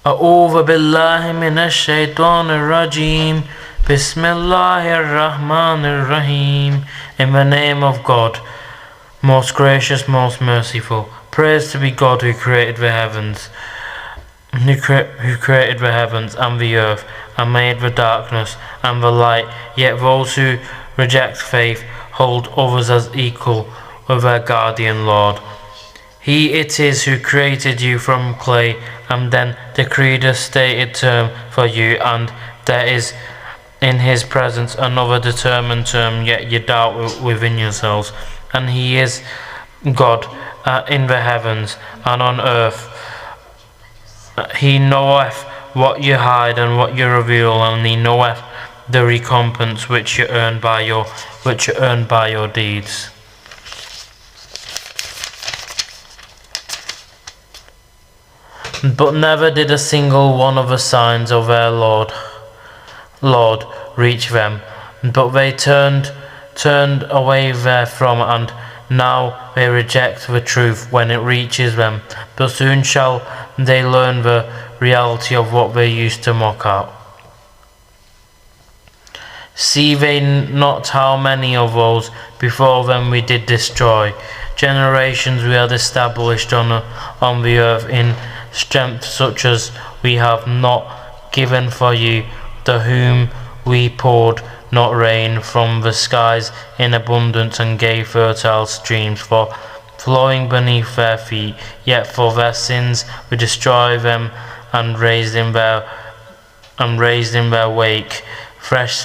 A'udhu billahi minash shaitanir rajim. Bismillahir Rahmanir Rahim. In the name of God, most gracious, most merciful. Praise to be God who created the heavens, and the earth, and made the darkness and the light. Yet those who reject faith hold others as equal with their guardian Lord. He it is who created you from clay and then decreed a stated term for you, and there is in his presence another determined term, yet you doubt within yourselves. And he is God in the heavens and on earth. He knoweth what you hide and what you reveal, and he knoweth the recompense which you earn by your deeds. But never did a single one of the signs of their Lord reach them, but they turned away therefrom, and now they reject the truth when it reaches them. But soon shall they learn the reality of what they used to mock at. See they not how many of those before them we did destroy? Generations we had established on the earth in strength such as we have not given for you, to whom we poured not rain from the skies in abundance, and gave fertile streams for flowing beneath their feet. Yet for their sins we destroy them, and raised in their wake fresh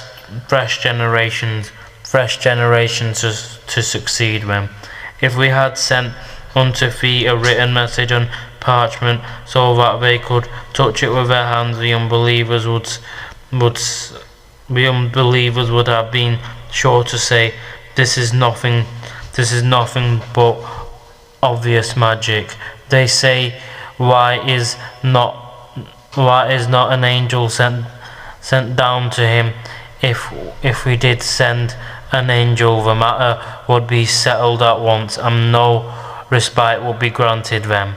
generations to succeed them. If we had sent unto thee a written message on parchment, so that they could touch it with their hands, the unbelievers would have been sure to say, this is nothing but obvious magic. They say, why is not an angel sent down to him? If we did send an angel, the matter would be settled at once, and no respite would be granted them.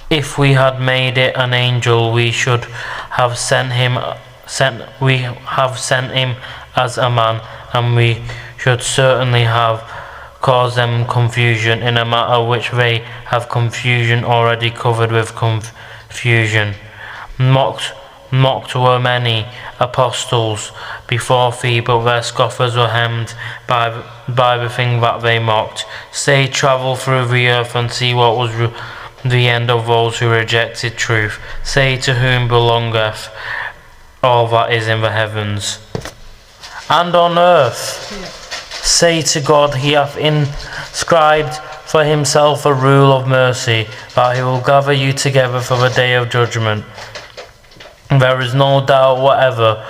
If we had made it an angel, we should have sent him as a man, and we should certainly have caused them confusion in a matter which they have confusion already covered with confusion. Mocked were many apostles before thee, but their scoffers were hemmed by the thing that they mocked. Say, travel through the earth and see what was the end of those who rejected truth. Say, to whom belongeth all that is in the heavens and on earth. Say to God, he hath inscribed for himself a rule of mercy, that he will gather you together for the day of judgment. There is no doubt whatever.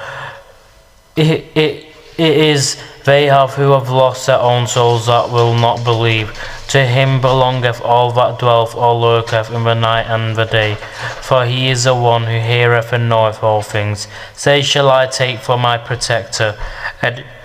It is they who have lost their own souls that will not believe. To him belongeth all that dwelleth or lurketh in the night and the day, for he is the one who heareth and knoweth all things. Say, shall I take for my protector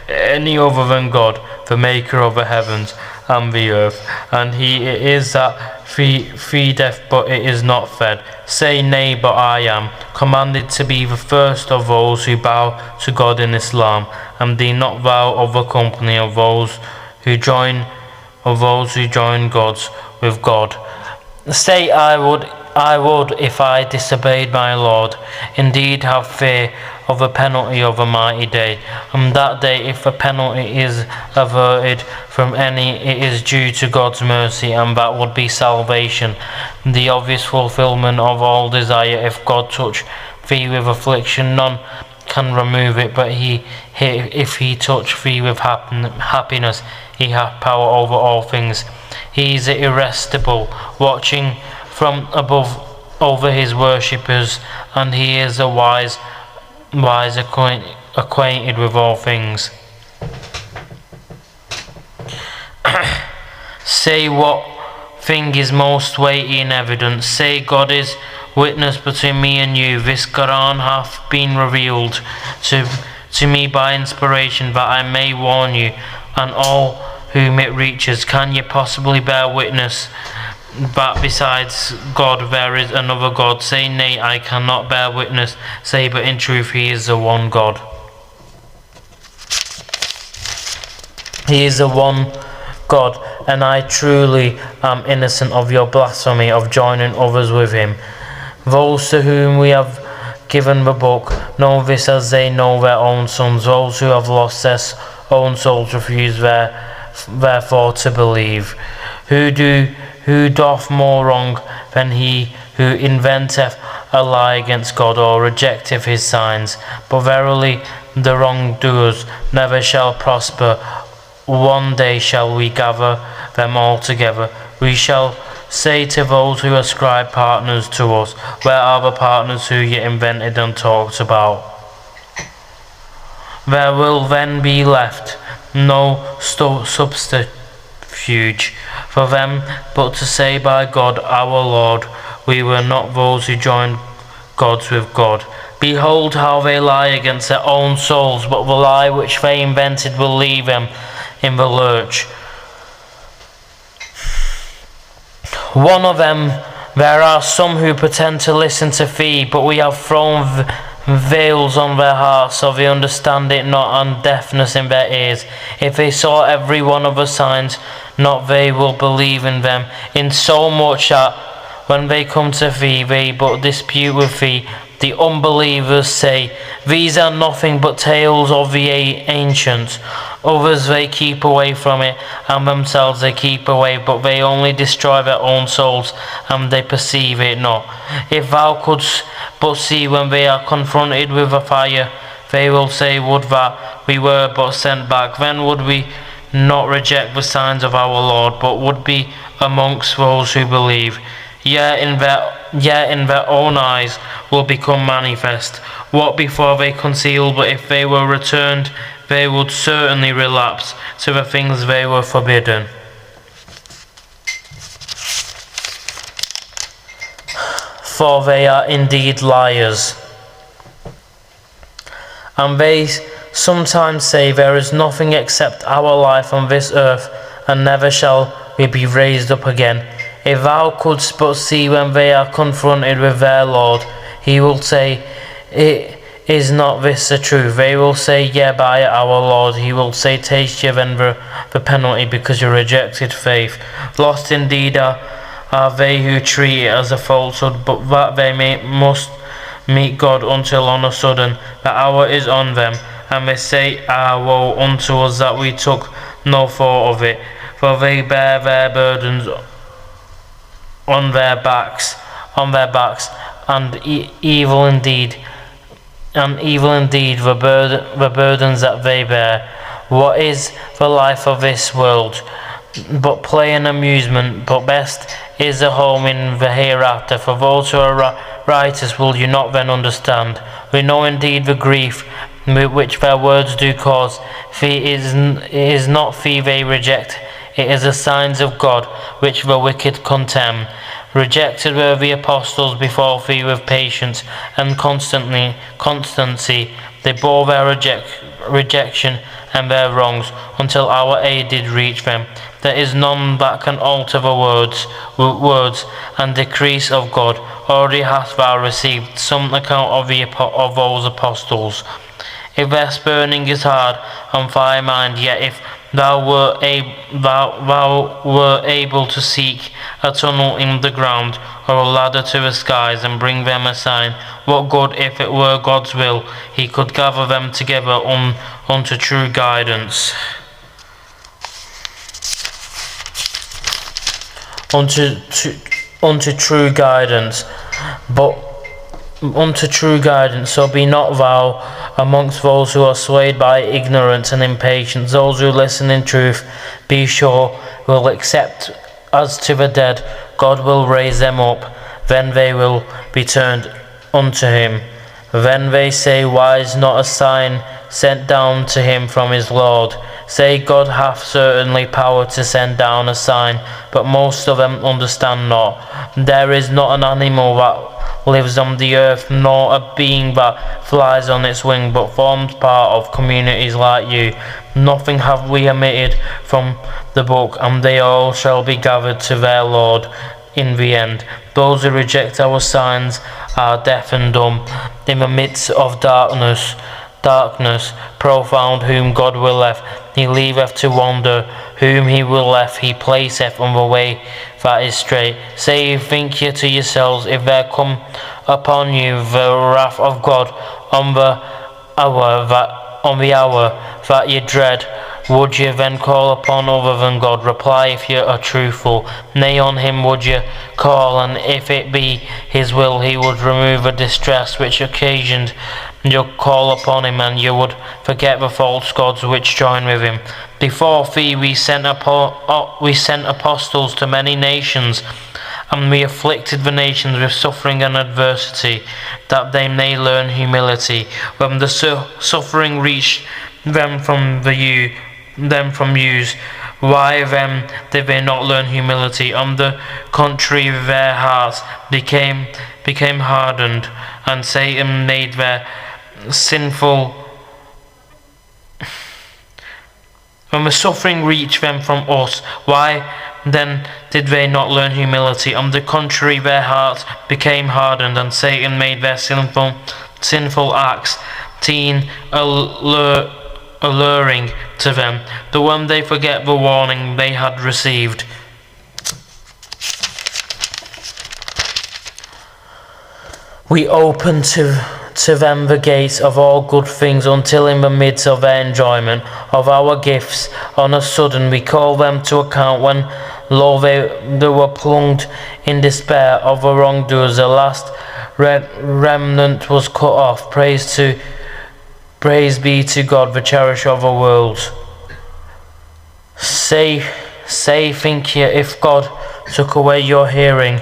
any other than God, the maker of the heavens and the earth? And he it is that feedeth, but it is not fed. Say, nay, but I am commanded to be the first of those who bow to God in Islam, and be not thou of the company of those who join gods with God. Say, I would, if I disobeyed my Lord, indeed have fear of the penalty of a mighty day. On that day, if the penalty is averted from any, it is due to God's mercy, and that would be salvation, the obvious fulfillment of all desire. If God touch thee with affliction, none can remove it, but if he touch thee with happiness, he hath power over all things. He is irresistible, watching from above over his worshippers, and he is a wise acquainted with all things. Say, what thing is most weighty in evidence? Say, God is witness between me and you. This Quran hath been revealed to me by inspiration, that I may warn you and all whom it reaches. Can you possibly bear witness that besides God there is another God. Say, nay, I cannot bear witness. Say, but in truth he is the one God. He is the one God, and I truly am innocent of your blasphemy of joining others with him. Those to whom we have given the book know this as they know their own sons. Those who have lost their own souls refuse therefore to believe. Who doth more wrong than he who inventeth a lie against God, or rejecteth his signs? But verily the wrongdoers never shall prosper. One day shall we gather them all together. We shall say to those who ascribe partners to us, where are the partners who ye invented and talked about? There will then be left no subterfuge for them but to say, by God our Lord, we were not those who joined gods with God. Behold how they lie against their own souls, but the lie which they invented will leave them in the lurch. One of them, there are some who pretend to listen to thee, but we have thrown veils on their hearts, so they understand it not, and deafness in their ears. If they saw every one of the signs, not they will believe in them, in so much that when they come to thee, they but dispute with thee. The unbelievers say, these are nothing but tales of the ancients. Others they keep away from it, and themselves they keep away, but they only destroy their own souls, and they perceive it not. If thou couldst but see when they are confronted with a fire, they will say, would that we were but sent back. Then would we not reject the signs of our Lord, but would be amongst those who believe. Yet in their own eyes will become manifest what before they concealed, but if they were returned, they would certainly relapse to the things they were forbidden. For they are indeed liars. And they sometimes say, there is nothing except our life on this earth, and never shall we be raised up again. If thou couldst but see when they are confronted with their Lord, he will say, is not this the truth? They will say, yea, by our Lord. He will say, taste ye then the penalty, because you rejected faith. Lost indeed are they who treat it as a falsehood, but that they must meet God until on a sudden the hour is on them, and they say, woe unto us that we took no thought of it. For they bear their burdens on their backs, and evil indeed the burdens that they bear. What is the life of this world? But play and amusement, but best is the home in the hereafter. For those who are righteous will you not then understand? We know indeed the grief which their words do cause. It is not fee they reject, it is the signs of God which the wicked contemn. Rejected were the apostles before thee with patience and constancy. They bore their rejection and their wrongs until our aid did reach them. There is none that can alter the words and decrees of God. Already hast thou received some account of those apostles. If their spurning is hard and fire mind, yet if thou were able to seek a tunnel in the ground, or a ladder to the skies, and bring them a sign, what good, if it were God's will, he could gather them together unto true guidance. Unto true guidance, so be not thou amongst those who are swayed by ignorance and impatience. Those who listen in truth, be sure, will accept as to the dead. God will raise them up, then they will be turned unto him. Then they say, why is not a sign sent down to him from his Lord? Say, God hath certainly power to send down a sign, but most of them understand not. There is not an animal that lives on the earth, nor a being that flies on its wing, but forms part of communities like you. Nothing have we omitted from the book, and they all shall be gathered to their Lord in the end. Those who reject our signs are deaf and dumb. In the midst of darkness profound, whom God willeth, he leaveth to wander. Whom he willeth, he placeth on the way that is straight. Say, think ye to yourselves, if there come upon you the wrath of God on the hour that ye dread, would ye then call upon other than God? Reply if ye are truthful. Nay, on him would ye call, and if it be his will, he would remove the distress which occasioned your call upon him, and you would forget the false gods which join with him. Before thee we sent apostles to many nations, and we afflicted the nations with suffering and adversity, that they may learn humility. When the suffering reached them from yous, why then did they not learn humility? On the contrary, their hearts became hardened, and Satan made their sinful. When the suffering reached them from us, why then did they not learn humility? On the contrary, their hearts became hardened, and Satan made their sinful acts alluring to them, that when they forget the warning they had received, we open to them the gates of all good things, until in the midst of their enjoyment of our gifts, on a sudden we call them to account, when lo, they were plunged in despair of the wrongdoers. The last remnant was cut off. Praise be to God, the cherisher of the world. Say, think ye, if God took away your hearing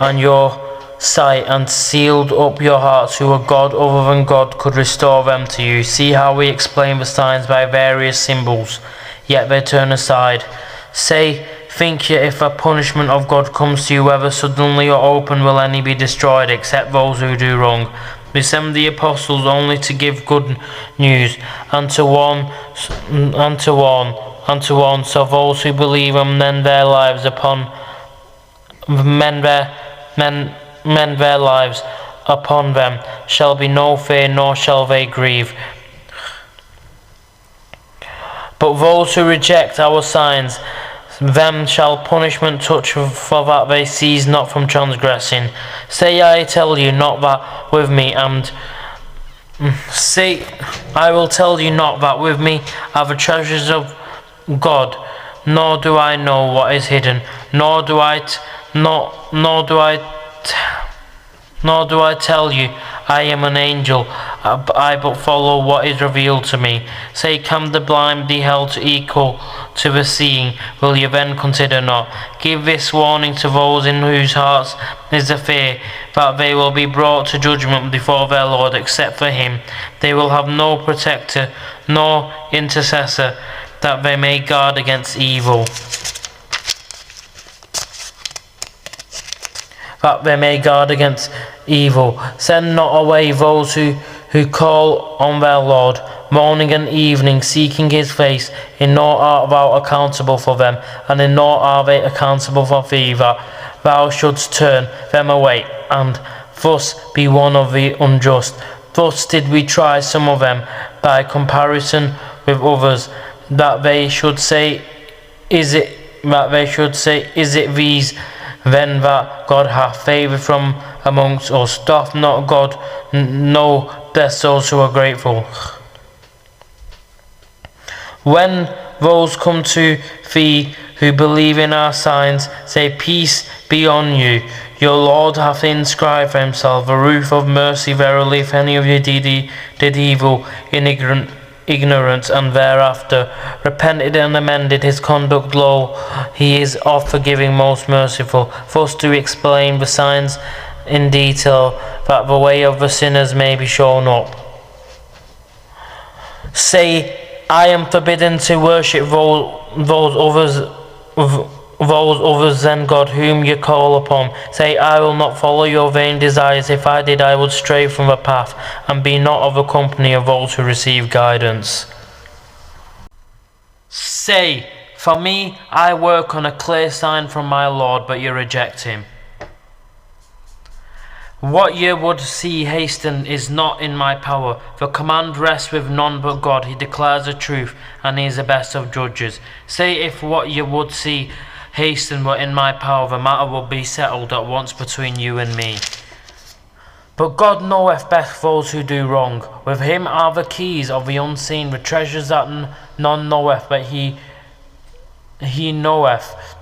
and your sight, and sealed up your hearts, who a God other than God could restore them to you? See how we explain the signs by various symbols, yet they turn aside. Say, think ye, if a punishment of God comes to you, whether suddenly or open, will any be destroyed, except those who do wrong? We send the apostles only to give good news, and to warn, so those who believe and mend their lives upon them shall be no fear, nor shall they grieve. But those who reject our signs, them shall punishment touch, for that they cease not from transgressing. Say, I tell you not that with me I will tell you not that with me are the treasures of God, nor do I know what is hidden, nor do I tell you I am an angel, I but follow what is revealed to me. Say, can the blind be held to equal to the seeing? Will you then consider not? Give this warning to those in whose hearts is the fear, that they will be brought to judgment before their Lord. Except for him, they will have no protector, nor intercessor, that they may guard against evil. Send not away those who call on their Lord morning and evening, seeking his face. In naught art thou accountable for them, and in naught are they accountable for thee, that thou shouldst turn them away, and thus be one of the unjust. Thus did we try some of them by comparison with others, that they should say, is it these then that God hath favoured from amongst us? Doth not God know best those who are grateful? When those come to thee who believe in our signs, say, peace be on you. Your Lord hath inscribed for himself a roof of mercy. Verily, if any of you did evil in ignorance, and thereafter repented and amended his conduct, lo, he is oft forgiving, most merciful. Thus do we explain the signs in detail, that the way of the sinners may be shown up. Say, I am forbidden to worship those others than God whom you call upon. Say, I will not follow your vain desires. If I did, I would stray from the path, and be not of the company of those who receive guidance. Say, for me, I work on a clear sign from my Lord, but you reject him. What ye would see hasten is not in my power. The command rests with none but God. He declares the truth, and he is the best of judges. Say, if what ye would see hasten were in my power, the matter would be settled at once between you and me. But God knoweth best those who do wrong. With him are the keys of the unseen, the treasures that none knoweth, but he knoweth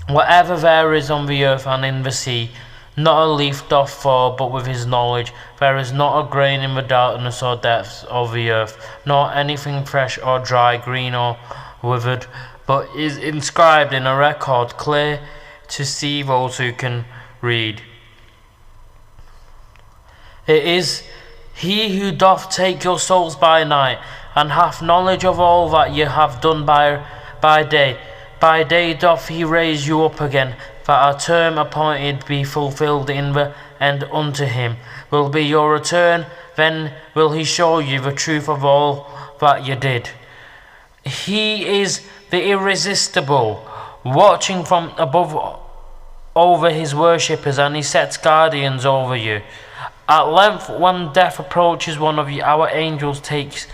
whatever there is on the earth and in the sea. Not a leaf doth fall but with his knowledge. There is not a grain in the darkness or depths of the earth, nor anything fresh or dry, green or withered, but is inscribed in a record, clear to see those who can read. It is he who doth take your souls by night, and hath knowledge of all that ye have done by day. By day doth he raise you up again, that a term appointed be fulfilled in the end. Unto him will be your return, then will he show you the truth of all that ye did. He is the irresistible, watching from above over his worshippers, and he sets guardians over you. At length, when death approaches one of you, our angels take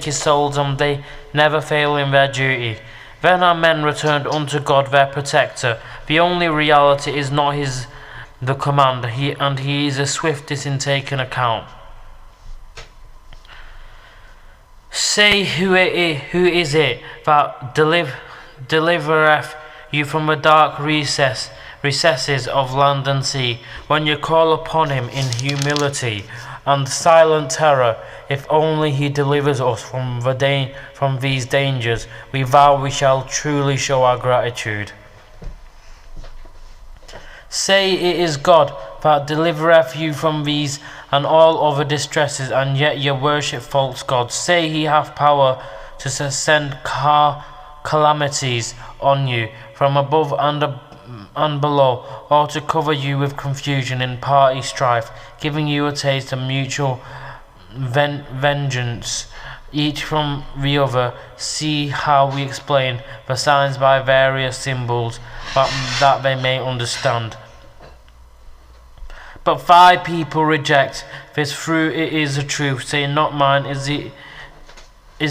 his souls, and they never fail in their duty. Then are men returned unto God their protector. The only reality is not the command, and he is the swiftest in taking account. Say, who is it that delivereth you from the dark recesses of land and sea, when you call upon him in humility and silent terror? If only he delivers us from these dangers, we vow we shall truly show our gratitude. Say, it is God that delivereth you from these and all other distresses, and yet ye worship false gods. Say, he hath power to send calamities on you from above and below, or to cover you with confusion in party strife, giving you a taste of mutual vengeance, each from the other. See how we explain the signs by various symbols, that they may understand. But 5 people reject this through it is the truth, saying, not mine is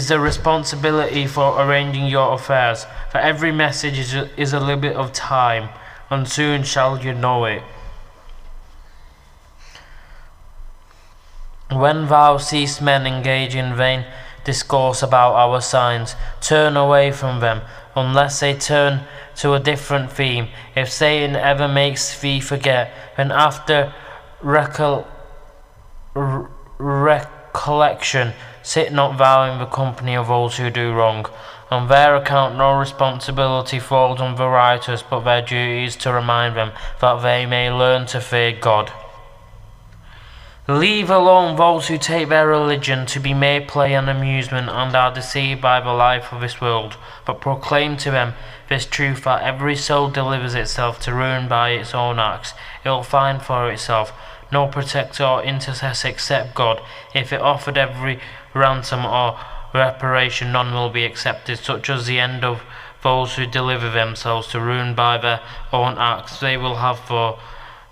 the responsibility for arranging your affairs. For every message is a limit of time, and soon shall you know it. When thou seest men engage in vain discourse about our signs, turn away from them, unless they turn to a different theme. If Satan ever makes thee forget, then after recollection, sit not thou in the company of those who do wrong. On their account no responsibility falls on the righteous, but their duty is to remind them, that they may learn to fear God. Leave alone those who take their religion to be mere play and amusement, and are deceived by the life of this world, but proclaim to them this truth, that every soul delivers itself to ruin by its own acts. It will find for itself no protector or intercessor except God. If it offered every ransom or reparation, none will be accepted, such as the end of those who deliver themselves to ruin by their own acts. They will have for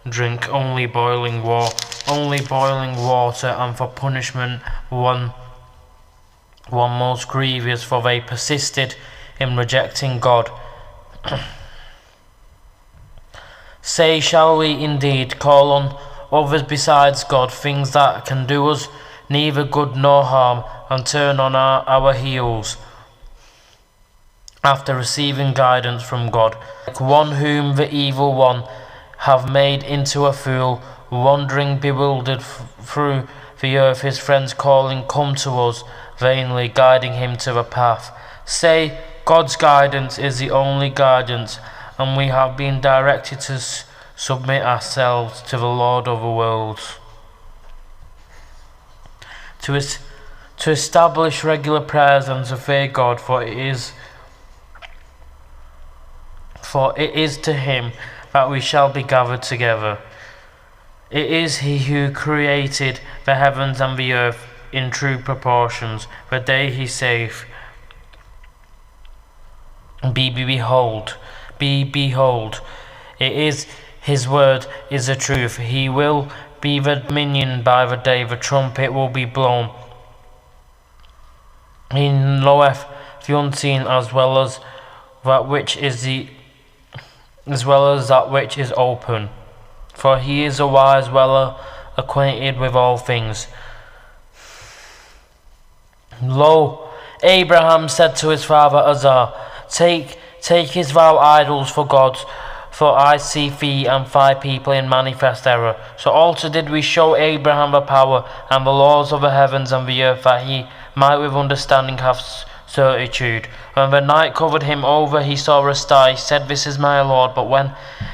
drink only boiling water, and for punishment one most grievous, for they persisted in rejecting God. Say, shall we indeed call on others besides God, things that can do us neither good nor harm, and turn on our heels after receiving guidance from God, like one whom the evil one have made into a fool, wandering bewildered through the earth, his friends calling, come to us, vainly guiding him to the path. Say, God's guidance is the only guidance, and we have been directed to submit ourselves to the Lord of the worlds. To establish regular prayers and to fear God, for it is to him that we shall be gathered together. It is he who created the heavens and the earth in true proportions. The day he saith, behold, it is his word is the truth. He will be the dominion by the day the trumpet will be blown. He knoweth the unseen as well as that which is open. For he is a wise, well acquainted with all things. Lo, Abraham said to his father Azar, Take his thou idols for gods, for I see thee and thy people in manifest error. So also did we show Abraham the power and the laws of the heavens and the earth, that he might with understanding have certitude. When the night covered him over, he saw a star. He said, This is my Lord. But when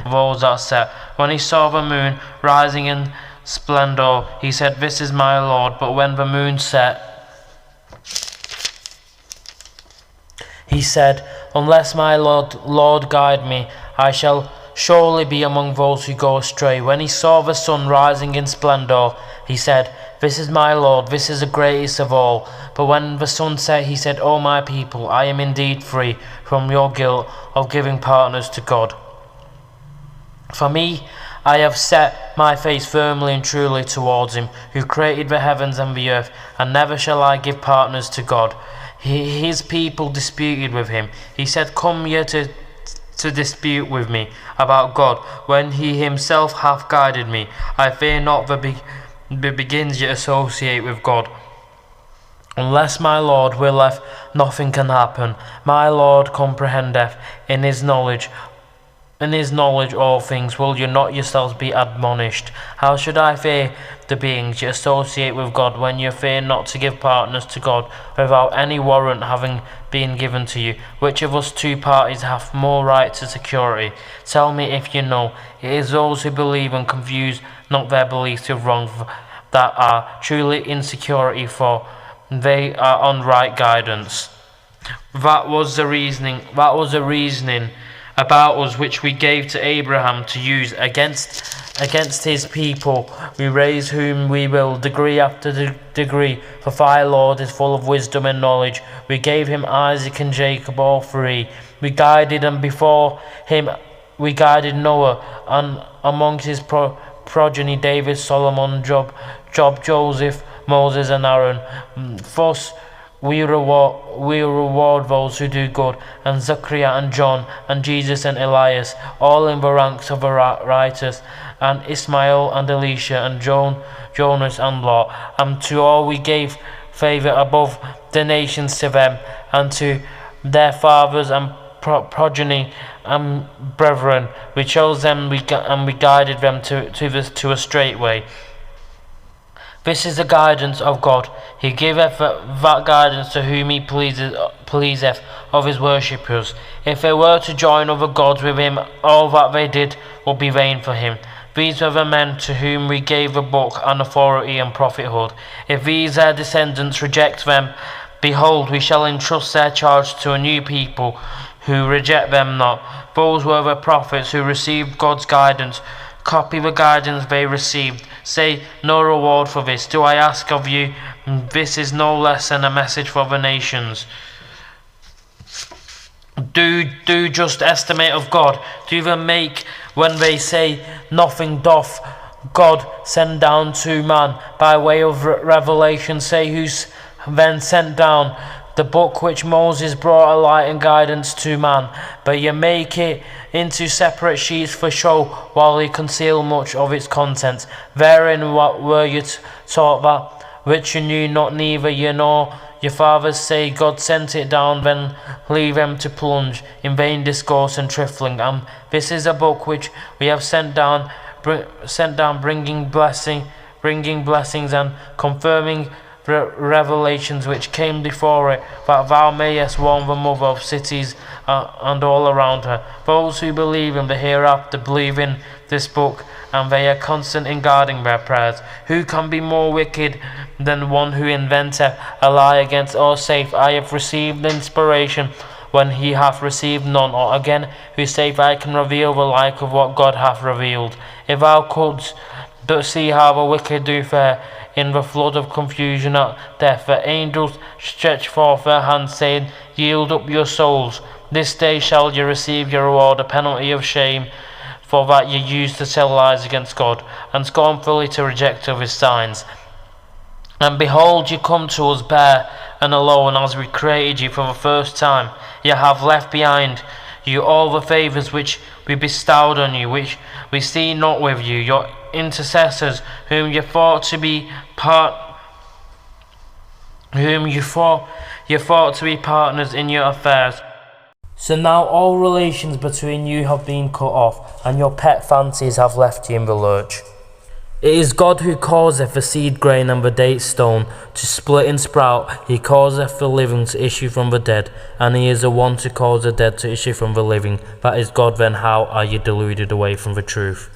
those are set, when he saw the moon rising in splendor, he said, This is my Lord. But when the moon set, he said, Unless my Lord guide me, I shall surely be among those who go astray. When he saw the sun rising in splendor, he said, This is my Lord, this is the greatest of all. But when the sun set, he said, O my people, I am indeed free from your guilt of giving partners to God. For me, I have set my face firmly and truly towards him, who created the heavens and the earth, and never shall I give partners to God. His people disputed with him. He said, Come ye to dispute with me about God, when he himself hath guided me. I fear not the begins ye associate with God. Unless my Lord willeth, nothing can happen. My Lord comprehendeth in his knowledge all things. Will you not yourselves be admonished? How should I fear the beings you associate with God, when you fear not to give partners to God without any warrant having been given to you? Which of us two parties hath more right to security? Tell me if you know. It is those who believe and confuse not their beliefs with wrong that are truly in security, for they are on right guidance. That was the reasoning about us which we gave to Abraham to use against his people. We raise whom we will, degree after degree, for thy Lord is full of wisdom and knowledge. We gave him Isaac and Jacob, all three. We guided, and before him we guided Noah, and amongst his progeny David, Solomon, Job, Joseph, Moses and Aaron. Thus we reward those who do good, and Zechariah and John, and Jesus and Elias, all in the ranks of the righteous, and Ismail and Elisha, and Jonas and Lot. And to all we gave favour above the nations, to them, and to their fathers and progeny and brethren. We chose them, and we guided them to a straight way. This is the guidance of God. He giveth that guidance to whom he pleaseth of his worshippers. If they were to join other gods with him, all that they did would be vain for him. These were the men to whom we gave a book and authority and prophethood. If these their descendants reject them, behold, we shall entrust their charge to a new people who reject them not. Those were the prophets who received God's guidance. Copy the guidance they received. Say, no reward for this. Do I ask of you? This is no less than a message for the nations. Do just estimate of God. Do them make, when they say, nothing doth God send down to man by way of revelation. Say, who's then sent down? The book which Moses brought a light and guidance to man, but ye make it into separate sheets for show, while ye conceal much of its contents. Therein what were you taught that which you knew not, neither ye nor your fathers? Say, God sent it down, then leave them to plunge in vain discourse and trifling. This is a book which we have sent down, bringing blessings and confirming revelations which came before it, that thou mayest warn the mother of cities and all around her. Those who believe in the hereafter believe in this book, and they are constant in guarding their prayers. Who can be more wicked than one who inventeth a lie against or saith, I have received inspiration, when he hath received none? Or again, who saith, I can reveal the like of what God hath revealed? If thou couldst but see how the wicked do fare in the flood of confusion at death, the angels stretch forth their hands, saying, Yield up your souls. This day shall ye receive your reward, a penalty of shame for that you used to tell lies against God, and scornfully to reject of his signs. And behold, you come to us bare and alone, as we created you for the first time. You have left behind you all the favours which we bestowed on you, which we see not with you, your intercessors, whom you thought to be partners in your affairs. So now all relations between you have been cut off, and your pet fancies have left you in the lurch. It is God who causeth the seed grain and the date stone to split and sprout. He causeth the living to issue from the dead, and he is the one to cause the dead to issue from the living. That is God. Then how are you deluded away from the truth?